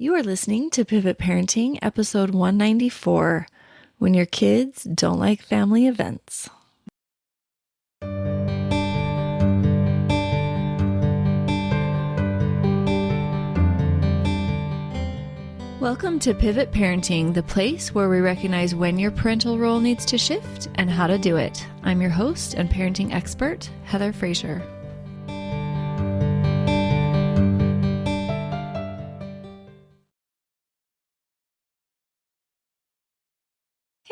You are listening to Pivot Parenting, episode 194, When Your Kids Don't Like Family Events. Welcome to Pivot Parenting, the place where we recognize when your parental role needs to shift and how to do it. I'm your host and parenting expert, Heather Frazier.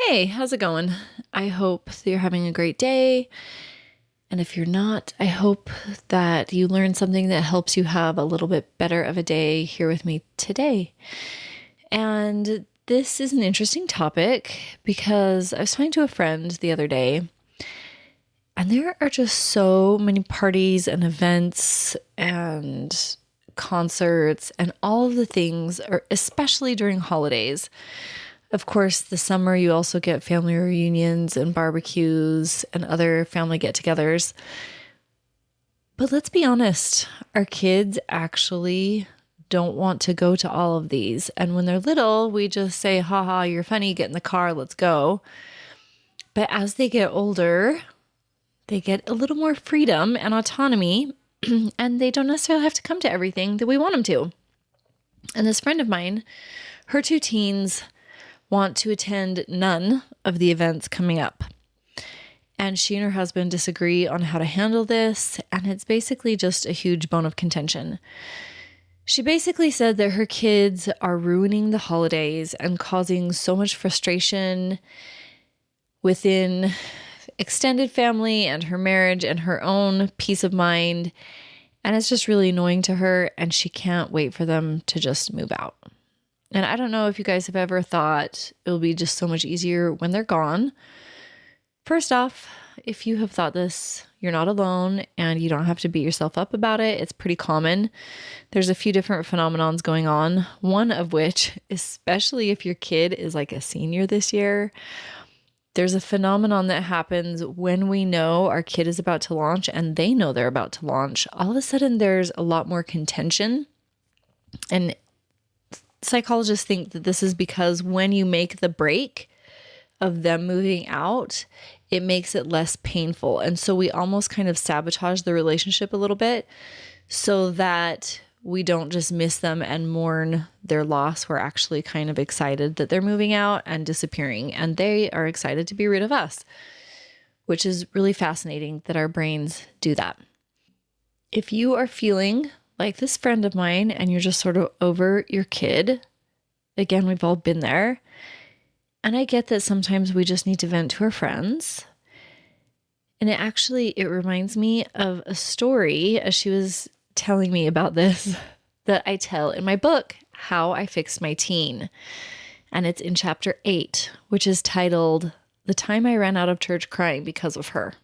Hey, how's it going? I hope that you're having a great day. And if you're not, I hope that you learned something that helps you have a little bit better of a day here with me today. And this is an interesting topic because I was talking to a friend the other day, and there are just so many parties and events and concerts and all of the things, especially during holidays. Of course, the summer, you also get family reunions and barbecues and other family get-togethers. But let's be honest, our kids actually don't want to go to all of these. And when they're little, we just say, haha, you're funny, get in the car, let's go. But as they get older, they get a little more freedom and autonomy, and they don't necessarily have to come to everything that we want them to. And this friend of mine, her two teens want to attend none of the events coming up. And she and her husband disagree on how to handle this, and it's basically just a huge bone of contention. She basically said that her kids are ruining the holidays and causing so much frustration within extended family and her marriage and her own peace of mind. And it's just really annoying to her, and she can't wait for them to just move out. And I don't know if you guys have ever thought it will be just so much easier when they're gone. First off, if you have thought this, you're not alone and you don't have to beat yourself up about it. It's pretty common. There's a few different phenomenons going on, one of which, especially if your kid is like a senior this year, there's a phenomenon that happens when we know our kid is about to launch and they know they're about to launch. All of a sudden, there's a lot more contention. And psychologists think that this is because when you make the break of them moving out, it makes it less painful. And so we almost kind of sabotage the relationship a little bit so that we don't just miss them and mourn their loss. We're actually kind of excited that they're moving out and disappearing, and they are excited to be rid of us, which is really fascinating that our brains do that. If you are feeling like this friend of mine and you're just sort of over your kid, again, we've all been there. And I get that sometimes we just need to vent to our friends. And it reminds me of a story, as she was telling me about this, that I tell in my book, How I Fixed My Teen. And it's in chapter 8, which is titled, The Time I Ran Out of Church Crying Because of Her.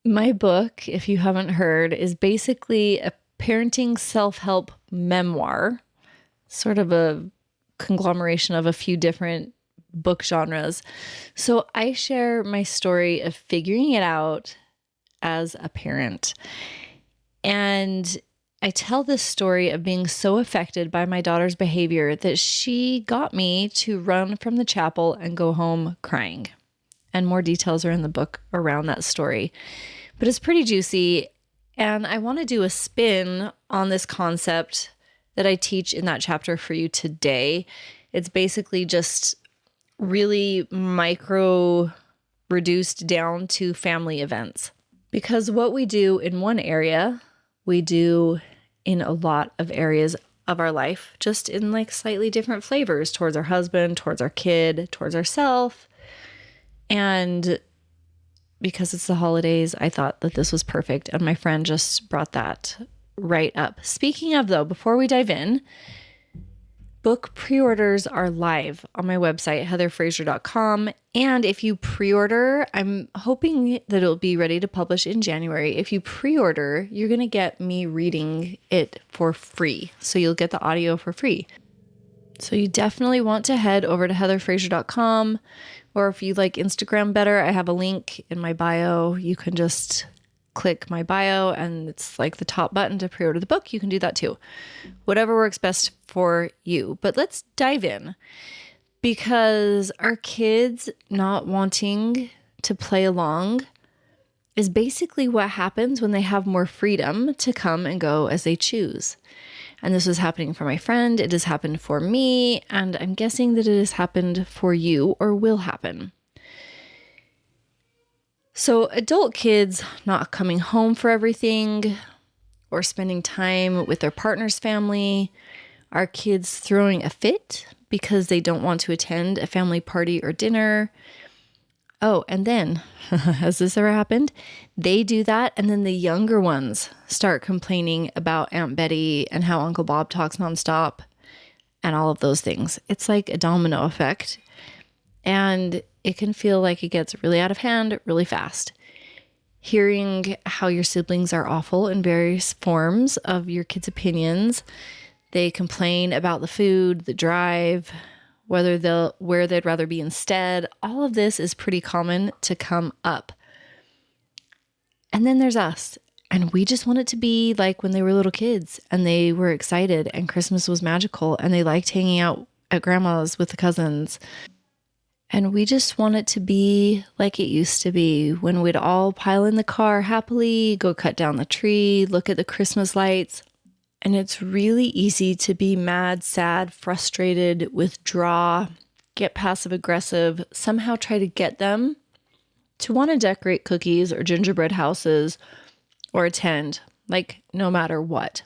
My book, if you haven't heard, is basically a parenting self-help memoir, sort of a conglomeration of a few different book genres. So I share my story of figuring it out as a parent. And I tell this story of being so affected by my daughter's behavior that she got me to run from the chapel and go home crying. And more details are in the book around that story. But it's pretty juicy, and I want to do a spin on this concept that I teach in that chapter for you today. It's basically just really micro reduced down to family events. Because what we do in one area, we do in a lot of areas of our life, just in like slightly different flavors towards our husband, towards our kid, towards ourselves. And because it's the holidays, I thought that this was perfect. And my friend just brought that right up. Speaking of, though, before we dive in, book pre-orders are live on my website, heatherfrazier.com. And if you pre-order, I'm hoping that it'll be ready to publish in January. If you pre-order, you're going to get me reading it for free. So you'll get the audio for free. So you definitely want to head over to heatherfrazier.com. Or if you like Instagram better, I have a link in my bio. You can just click my bio and it's like the top button to pre-order the book, you can do that too. Whatever works best for you. But let's dive in, because our kids not wanting to play along is basically what happens when they have more freedom to come and go as they choose. And this was happening for my friend. It has happened for me. And I'm guessing that it has happened for you or will happen. So adult kids not coming home for everything or spending time with their partner's family, our kids throwing a fit because they don't want to attend a family party or dinner. Oh, and then, has this ever happened? They do that, and then the younger ones start complaining about Aunt Betty and how Uncle Bob talks nonstop and all of those things. It's like a domino effect, and it can feel like it gets really out of hand really fast. Hearing how your siblings are awful in various forms of your kids' opinions. They complain about the food, the drive, where they'd rather be instead. All of this is pretty common to come up. And then there's us. And we just want it to be like when they were little kids and they were excited and Christmas was magical and they liked hanging out at grandma's with the cousins. And we just want it to be like it used to be when we'd all pile in the car happily, go cut down the tree, look at the Christmas lights. And it's really easy to be mad, sad, frustrated, withdraw, get passive aggressive, somehow try to get them to want to decorate cookies or gingerbread houses or attend, like no matter what.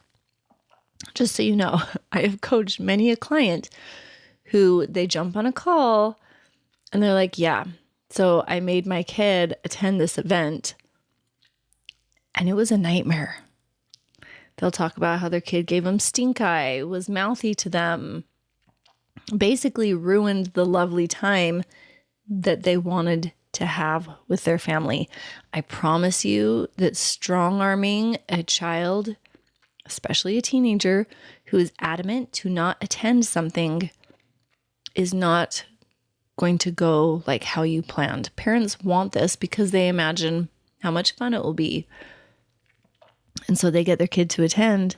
Just so you know, I have coached many a client who they jump on a call and they're like, yeah, so I made my kid attend this event and it was a nightmare. They'll talk about how their kid gave them stink eye, was mouthy to them, basically ruined the lovely time that they wanted to have with their family. I promise you that strong-arming a child, especially a teenager, who is adamant to not attend something is not going to go like how you planned. Parents want this because they imagine how much fun it will be. And so they get their kid to attend,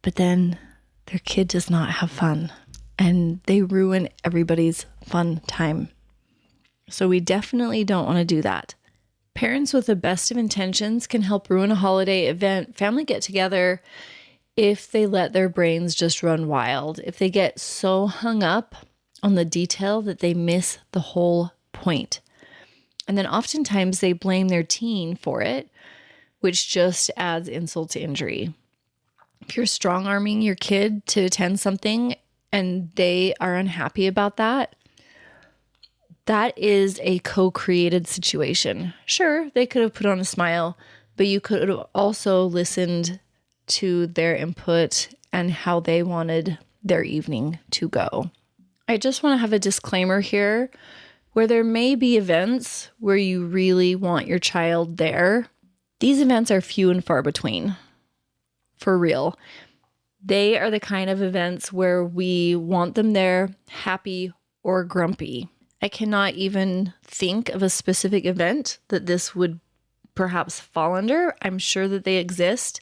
but then their kid does not have fun and they ruin everybody's fun time. So we definitely don't want to do that. Parents with the best of intentions can help ruin a holiday event, family get together, if they let their brains just run wild, if they get so hung up on the detail that they miss the whole point. And then oftentimes they blame their teen for it, which just adds insult to injury. If you're strong-arming your kid to attend something and they are unhappy about that, that is a co-created situation. Sure, they could have put on a smile, but you could have also listened to their input and how they wanted their evening to go. I just want to have a disclaimer here where there may be events where you really want your child there. These events are few and far between, for real. They are the kind of events where we want them there, happy or grumpy. I cannot even think of a specific event that this would perhaps fall under. I'm sure that they exist.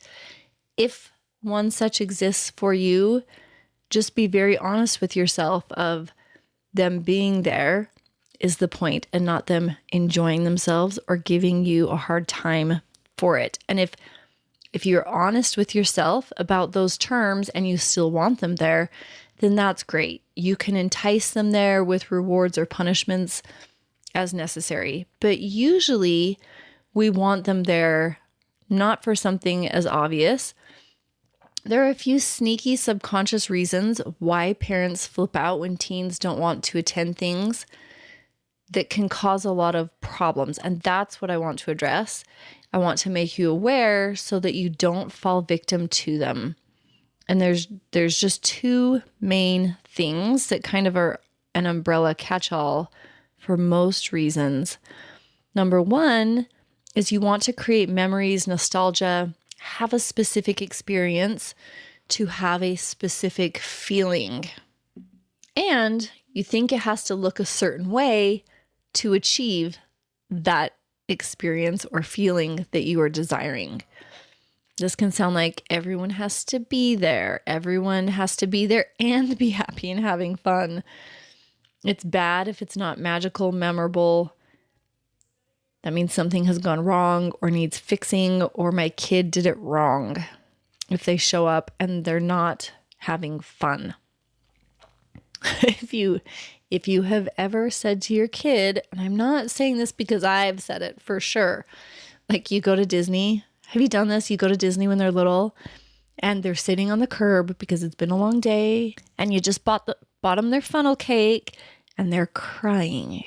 If one such exists for you, just be very honest with yourself of them being there is the point and not them enjoying themselves or giving you a hard time for it. And if you're honest with yourself about those terms and you still want them there, then that's great. You can entice them there with rewards or punishments as necessary. But usually we want them there not for something as obvious. There are a few sneaky subconscious reasons why parents flip out when teens don't want to attend things that can cause a lot of problems. And that's what I want to address. I want to make you aware so that you don't fall victim to them. And there's just two main things that kind of are an umbrella catch-all for most reasons. Number one is you want to create memories, nostalgia, have a specific experience to have a specific feeling. And you think it has to look a certain way to achieve that experience or feeling that you are desiring. This can sound like everyone has to be there. Everyone has to be there and be happy and having fun. It's bad if it's not magical, memorable. That means something has gone wrong or needs fixing, or my kid did it wrong if they show up and they're not having fun. If you have ever said to your kid, and I'm not saying this because I've said it for sure, like you go to Disney. Have you done this? You go to Disney when they're little and they're sitting on the curb because it's been a long day, and you just bought them their funnel cake and they're crying.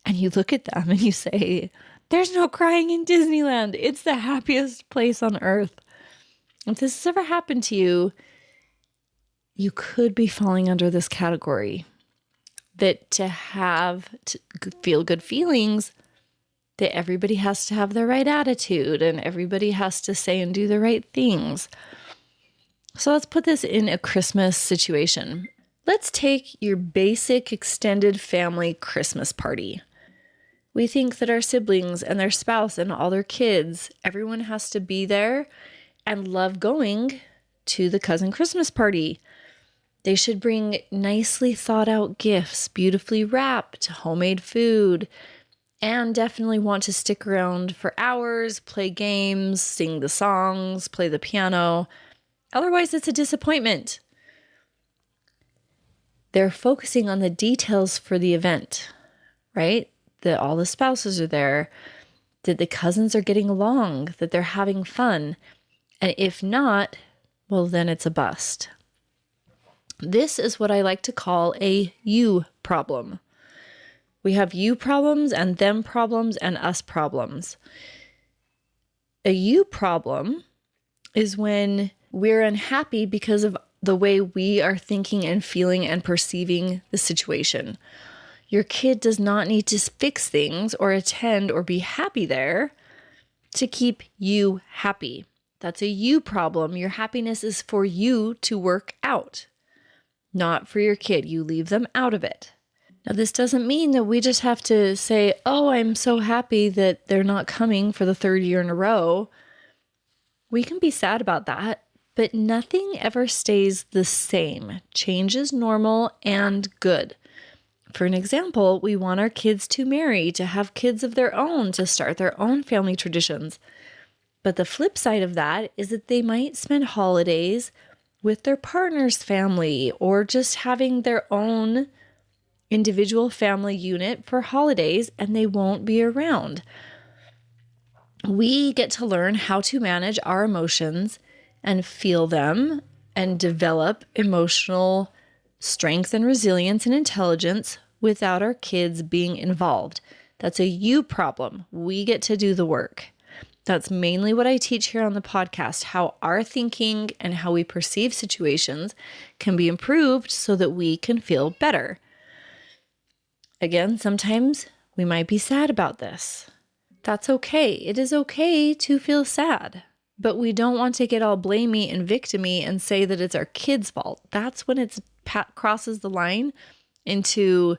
And you look at them and you say, there's no crying in Disneyland. It's the happiest place on earth. If this has ever happened to you, you could be falling under this category. That to feel good feelings, that everybody has to have the right attitude and everybody has to say and do the right things. So let's put this in a Christmas situation. Let's take your basic extended family Christmas party. We think that our siblings and their spouse and all their kids, everyone has to be there and love going to the cousin Christmas party. They should bring nicely thought out gifts, beautifully wrapped, homemade food, and definitely want to stick around for hours, play games, sing the songs, play the piano. Otherwise, it's a disappointment. They're focusing on the details for the event, right? That all the spouses are there, that the cousins are getting along, that they're having fun. And if not, well, then it's a bust. This is what I like to call a you problem. We have you problems and them problems and us problems. A you problem is when we're unhappy because of the way we are thinking and feeling and perceiving the situation. Your kid does not need to fix things or attend or be happy there to keep you happy. That's a you problem. Your happiness is for you to work out, not for your kid. You leave them out of it. Now, this doesn't mean that we just have to say, oh, I'm so happy that they're not coming for the third year in a row. We can be sad about that, but nothing ever stays the same. Change is normal and good. For an example, we want our kids to marry, to have kids of their own, to start their own family traditions. But the flip side of that is that they might spend holidays with their partner's family or just having their own individual family unit for holidays, and they won't be around. We get to learn how to manage our emotions and feel them and develop emotional strength and resilience and intelligence without our kids being involved. That's a you problem. We get to do the work. That's mainly what I teach here on the podcast, how our thinking and how we perceive situations can be improved so that we can feel better. Again, sometimes we might be sad about this. That's okay. It is okay to feel sad, but we don't want to get all blamey and victimy and say that it's our kid's fault. That's when it crosses the line into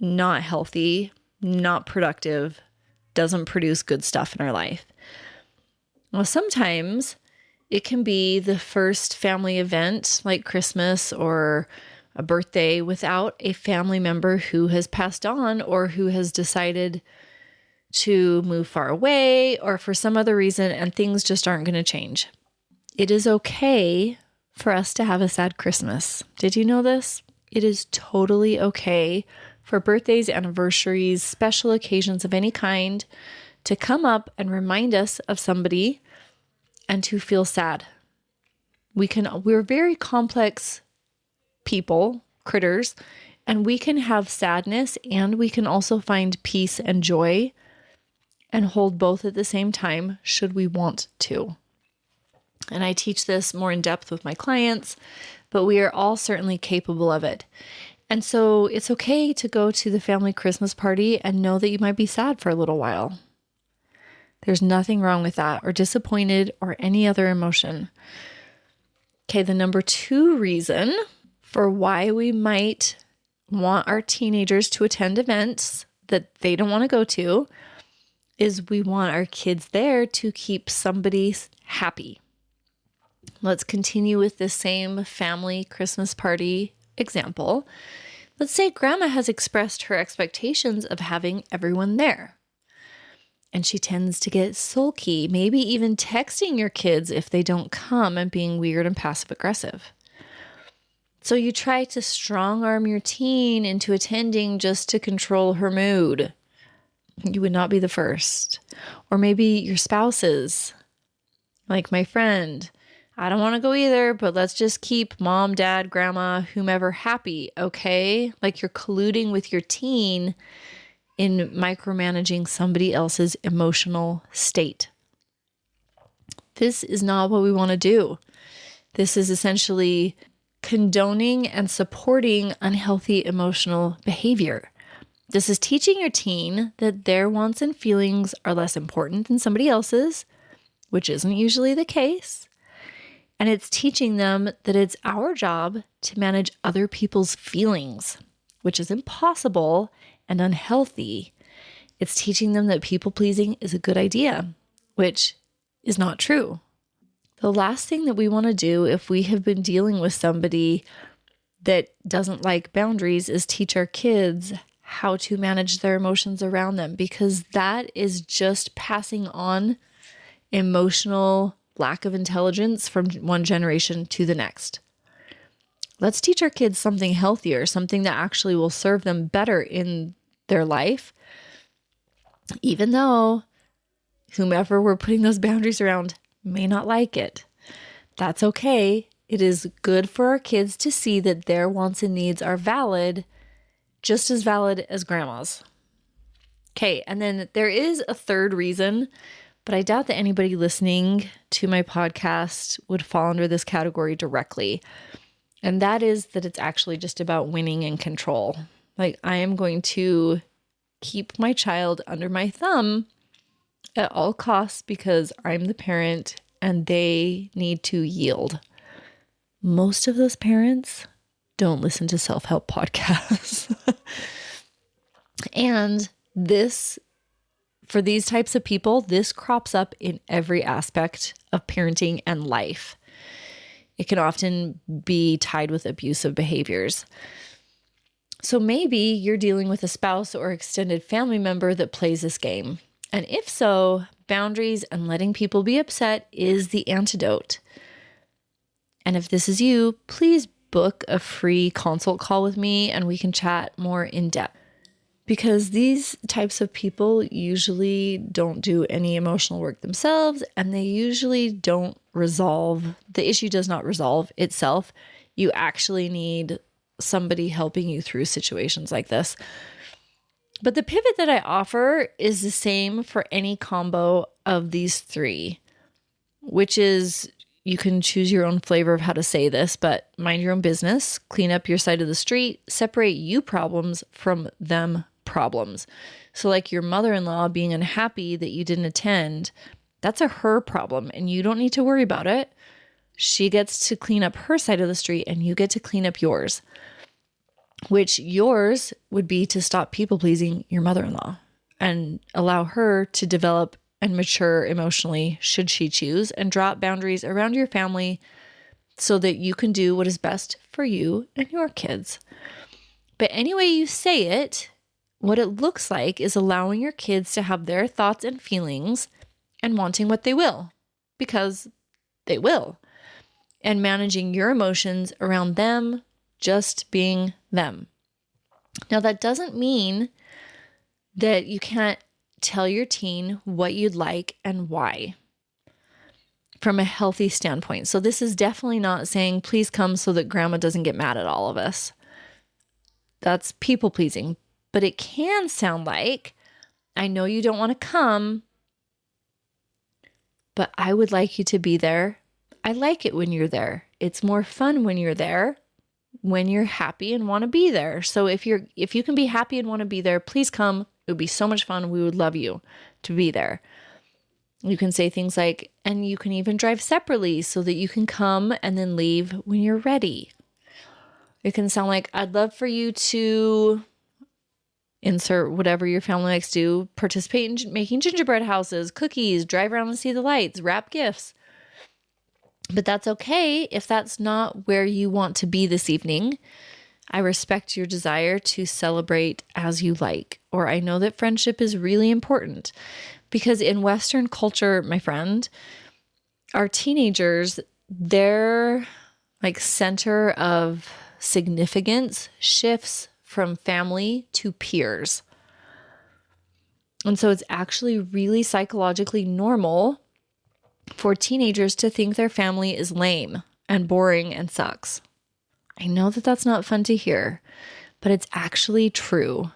not healthy, not productive, doesn't produce good stuff in our life. Well, sometimes it can be the first family event like Christmas or a birthday without a family member who has passed on or who has decided to move far away or for some other reason, and things just aren't going to change. It is okay for us to have a sad Christmas. Did you know this? It is totally okay for birthdays, anniversaries, special occasions of any kind to come up and remind us of somebody and to feel sad. We're very complex people, critters, and we can have sadness and we can also find peace and joy and hold both at the same time should we want to. And I teach this more in depth with my clients, but we are all certainly capable of it. And so it's okay to go to the family Christmas party and know that you might be sad for a little while. There's nothing wrong with that, or disappointed, or any other emotion. Okay, the number 2 reason for why we might want our teenagers to attend events that they don't want to go to is we want our kids there to keep somebody happy. Let's continue with the same family Christmas party example. Let's say grandma has expressed her expectations of having everyone there. And she tends to get sulky, maybe even texting your kids if they don't come and being weird and passive aggressive. So you try to strong arm your teen into attending just to control her mood. You would not be the first. Or maybe your spouses, like my friend. I don't want to go either, but let's just keep mom, dad, grandma, whomever happy, okay? Like you're colluding with your teen in micromanaging somebody else's emotional state. This is not what we want to do. This is essentially condoning and supporting unhealthy emotional behavior. This is teaching your teen that their wants and feelings are less important than somebody else's, which isn't usually the case. And it's teaching them that it's our job to manage other people's feelings, which is impossible and unhealthy. It's teaching them that people-pleasing is a good idea, which is not true. The last thing that we want to do if we have been dealing with somebody that doesn't like boundaries is teach our kids how to manage their emotions around them, because that is just passing on emotional lack of intelligence from one generation to the next. Let's teach our kids something healthier, something that actually will serve them better in their life, even though whomever we're putting those boundaries around may not like it. That's okay. It is good for our kids to see that their wants and needs are valid, just as valid as grandma's. Okay, and then there is a third reason, but I doubt that anybody listening to my podcast would fall under this category directly. And that is that it's actually just about winning and control. Like, I am going to keep my child under my thumb at all costs because I'm the parent and they need to yield. Most of those parents don't listen to self-help podcasts. And this, for these types of people, this crops up in every aspect of parenting and life. It can often be tied with abusive behaviors. So maybe you're dealing with a spouse or extended family member that plays this game. And if so, boundaries and letting people be upset is the antidote. And if this is you, please book a free consult call with me and we can chat more in depth. Because these types of people usually don't do any emotional work themselves, and they usually don't resolve, the issue does not resolve itself. You actually need somebody helping you through situations like this. But the pivot that I offer is the same for any combo of these three, which is, you can choose your own flavor of how to say this, but mind your own business, clean up your side of the street, separate you problems from them problems. So like your mother-in-law being unhappy that you didn't attend, that's a her problem and you don't need to worry about it. She gets to clean up her side of the street and you get to clean up yours, which yours would be to stop people-pleasing your mother-in-law and allow her to develop and mature emotionally should she choose, and drop boundaries around your family so that you can do what is best for you and your kids. But any way you say it, what it looks like is allowing your kids to have their thoughts and feelings and wanting what they will, because they will, and managing your emotions around them just being them. Now, that doesn't mean that you can't tell your teen what you'd like and why from a healthy standpoint. So this is definitely not saying, please come so that grandma doesn't get mad at all of us. That's people pleasing. But it can sound like, I know you don't want to come, but I would like you to be there. I like it when you're there. It's more fun when you're there, when you're happy and want to be there. So if you can be happy and want to be there, please come. It would be so much fun. We would love you to be there. You can say things like, and you can even drive separately so that you can come and then leave when you're ready. It can sound like, I'd love for you to insert whatever your family likes to do, participate in making gingerbread houses, cookies, drive around and see the lights, wrap gifts. But that's okay if that's not where you want to be this evening. I respect your desire to celebrate as you like, or I know that friendship is really important because in Western culture, my friend, our teenagers, their like center of significance shifts from family to peers. And so it's actually really psychologically normal for teenagers to think their family is lame and boring and sucks. I know that that's not fun to hear, but it's actually true.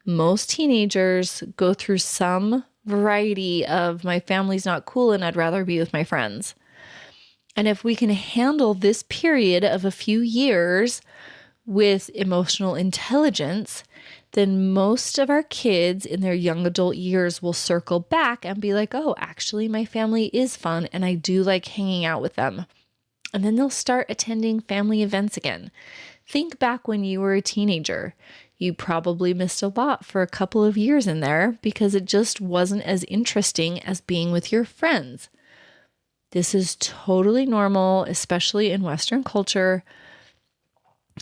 Most teenagers go through some variety of my family's not cool and I'd rather be with my friends. And if we can handle this period of a few years with emotional intelligence, then most of our kids in their young adult years will circle back and be like, oh, actually, my family is fun and I do like hanging out with them. And then they'll start attending family events again. Think back when you were a teenager. You probably missed a lot for a couple of years in there because it just wasn't as interesting as being with your friends. This is totally normal, especially in Western culture.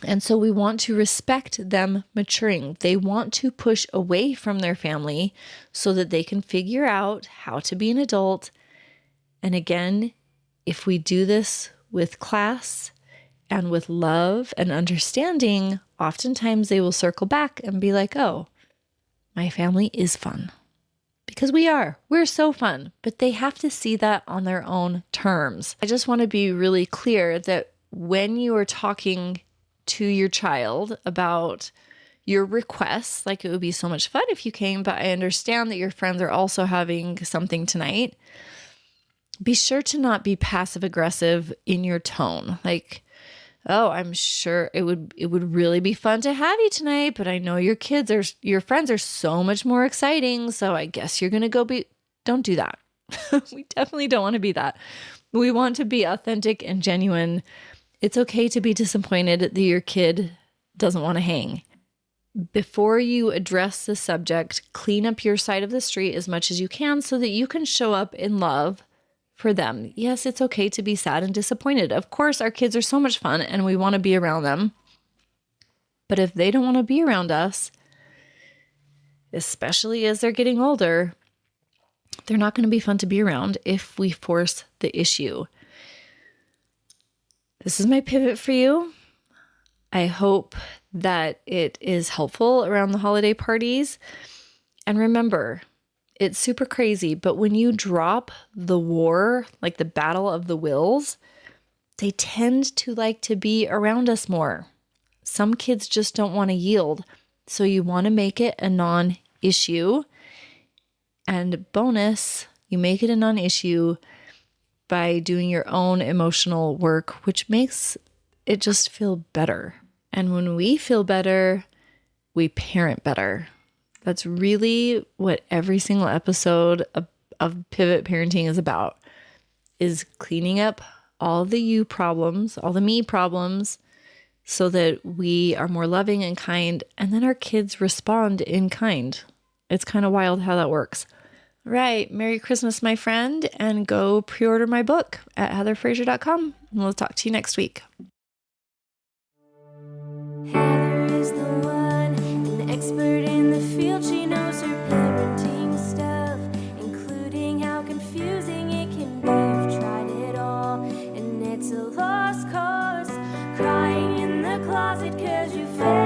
And so we want to respect them maturing. They want to push away from their family so that they can figure out how to be an adult. And again, if we do this with class and with love and understanding, oftentimes they will circle back and be like, oh, my family is fun. Because we're so fun, but they have to see that on their own terms. I just want to be really clear that when you are talking to your child about your requests, like it would be so much fun if you came, but I understand that your friends are also having something tonight. Be sure to not be passive aggressive in your tone. Like, oh, I'm sure it would really be fun to have you tonight, but I know your friends are so much more exciting. So I guess you're going to go don't do that. We definitely don't want to be that. We want to be authentic and genuine. It's okay to be disappointed that your kid doesn't want to hang. Before you address the subject, clean up your side of the street as much as you can so that you can show up in love for them. Yes, it's okay to be sad and disappointed. Of course, our kids are so much fun and we want to be around them. But if they don't want to be around us, especially as they're getting older, they're not going to be fun to be around if we force the issue. This is my pivot for you. I hope that it is helpful around the holiday parties. And remember, it's super crazy, but when you drop the war, like the battle of the wills, they tend to like to be around us more. Some kids just don't want to yield. So you want to make it a non-issue. And bonus, you make it a non-issue by doing your own emotional work, which makes it just feel better. And when we feel better, we parent better. That's really what every single episode of Pivot Parenting is about, is cleaning up all the you problems, all the me problems, so that we are more loving and kind, and then our kids respond in kind. It's kind of wild how that works. Right. Merry Christmas, my friend, and go pre-order my book at heatherfraser.com. And we'll talk to you next week. Heather is the one, an expert in the field. She knows her parenting stuff, including how confusing it can be. You've tried it all, and it's a lost cause. Crying in the closet 'cause you failed.